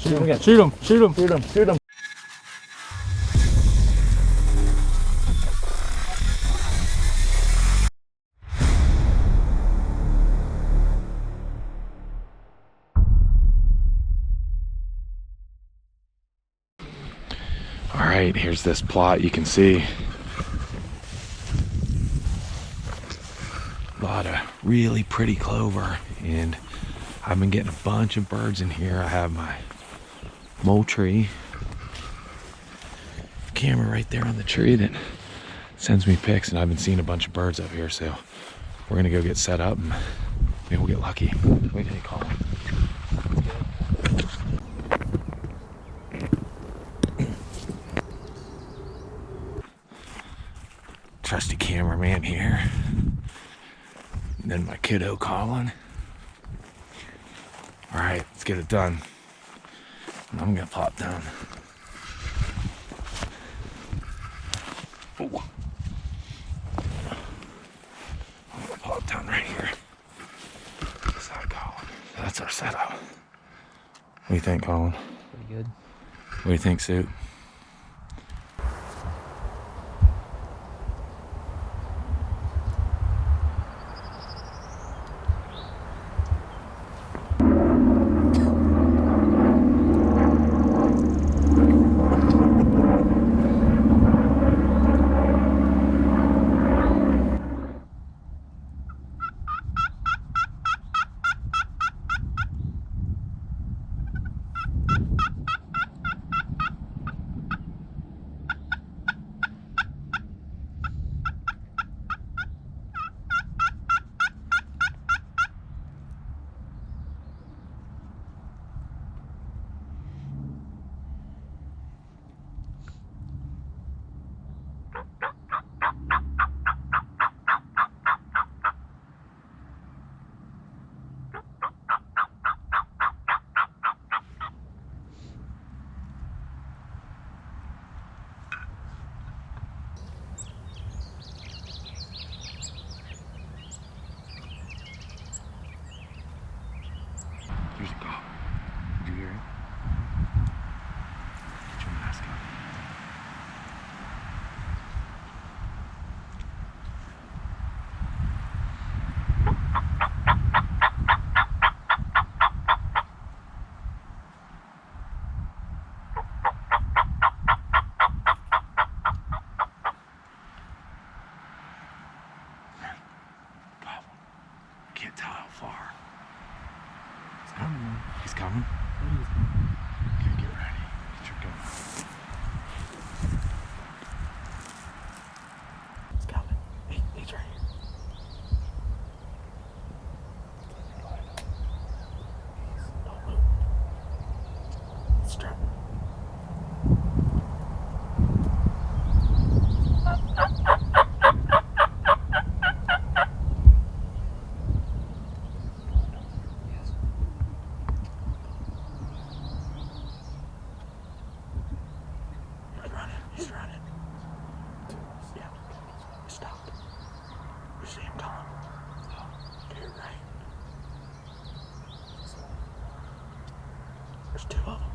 Shoot him again. Shoot him. Shoot him. Shoot him. Shoot him. All right, here's this plot. You can see a lot of really pretty clover, and I've been getting a bunch of birds in here. I have my mole tree camera right there on the tree that sends me pics, and I've been seeing a bunch of birds up here, so we're gonna go get set up and maybe we'll get lucky. What do you think, Colin? Trusty cameraman here, and then my kiddo Colin. All right, let's get it done. I'm gonna pop down. Oh. I'm gonna pop down right here beside Colin. That's our setup. What do you think, Colin? Pretty good. What do you think, Suit? Here's a call. Did you hear it? Get your mask on. Problem. Can't tell how far. He's coming. He's coming. Okay, get ready. Get your gun. He's coming. He's right here. Don't move. He's trapped. He's running. Yeah. He stopped. You see him coming? To your right. There's two of them.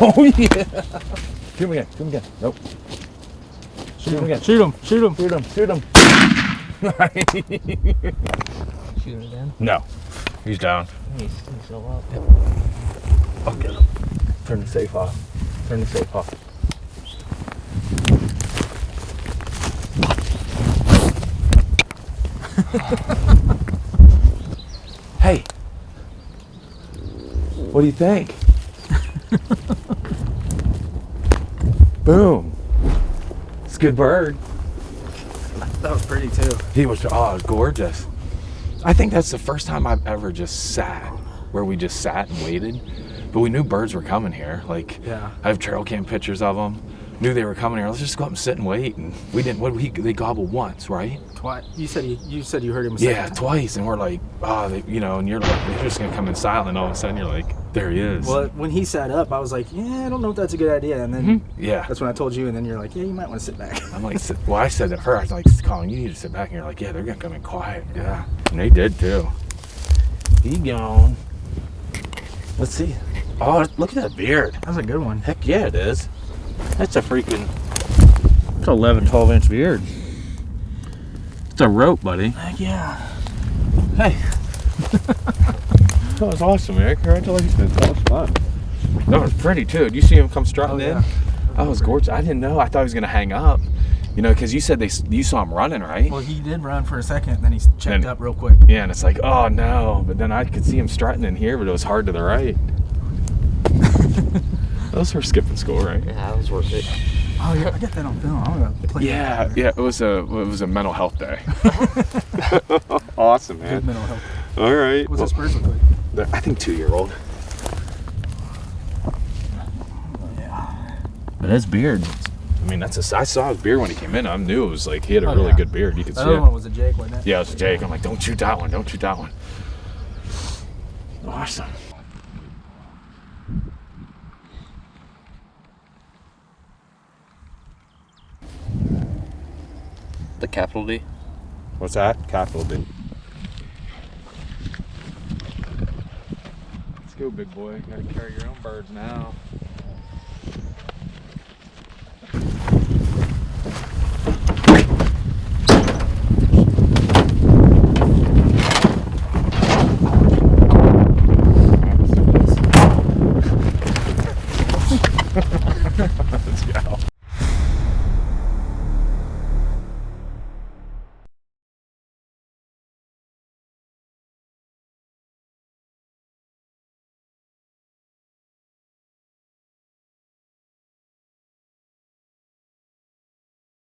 Oh yeah! Shoot him again. Shoot him again. Nope. Shoot him again. Shoot him. Shoot him. Shoot him. Shoot him. Shoot him again. No. He's down. He's still up. I'll get him. Turn the safe off. Turn the safe off. Hey. What do you think? Boom. It's a good bird. That was pretty too. He was, gorgeous. I think that's the first time I've ever just sat, where we just sat and waited. But we knew birds were coming here. Like, Yeah. I have trail cam pictures of them. Knew they were coming here. Let's just go up and sit and wait. And we didn't. They gobbled once, right? Twice. You said you heard him. Yeah, twice. And we're like, and you're like, they're just gonna come in silent. And all of a sudden, you're like, there he is. Well, when he sat up, I was like, yeah, I don't know if that's a good idea. And then Yeah. that's when I told you. And then you're like, yeah, you might want to sit back. I'm like, well, I said to her, I was like, Colin, you need to sit back. And you're like, yeah, they're gonna come in quiet. Yeah. And they did too. He gone. Let's see. Oh, look at that beard. That's a good one. Heck yeah, it is. That's a freaking, it's an 11, 12 inch beard. It's a rope, buddy. Heck yeah. Hey. That was awesome, Eric. Congratulations. That was fun. That was pretty too. Did you see him come strutting in? That was gorgeous. I didn't know. I thought he was going to hang up. You know, because you said you saw him running, right? Well, he did run for a second, then he checked up real quick. Yeah, and it's like, oh no. But then I could see him strutting in here, but it was hard to the right. Those were skipping school, right? Yeah, that was worth it. Oh yeah, I got that on film. I'm gonna play that. Yeah, it was a mental health day. Awesome, man. Good mental health. All right. What's his Spurs look like? I think 2-year-old. Yeah. But his beard. I mean, I saw his beard when he came in. I knew it was like he had a really yeah. good beard. You could The see other it. one was a Jake, wasn't it? Yeah, it was Jake. I'm like, don't shoot that one. Don't shoot that one. Awesome. The capital D. What's that? Capital D. Let's go, big boy. You gotta carry your own birds now.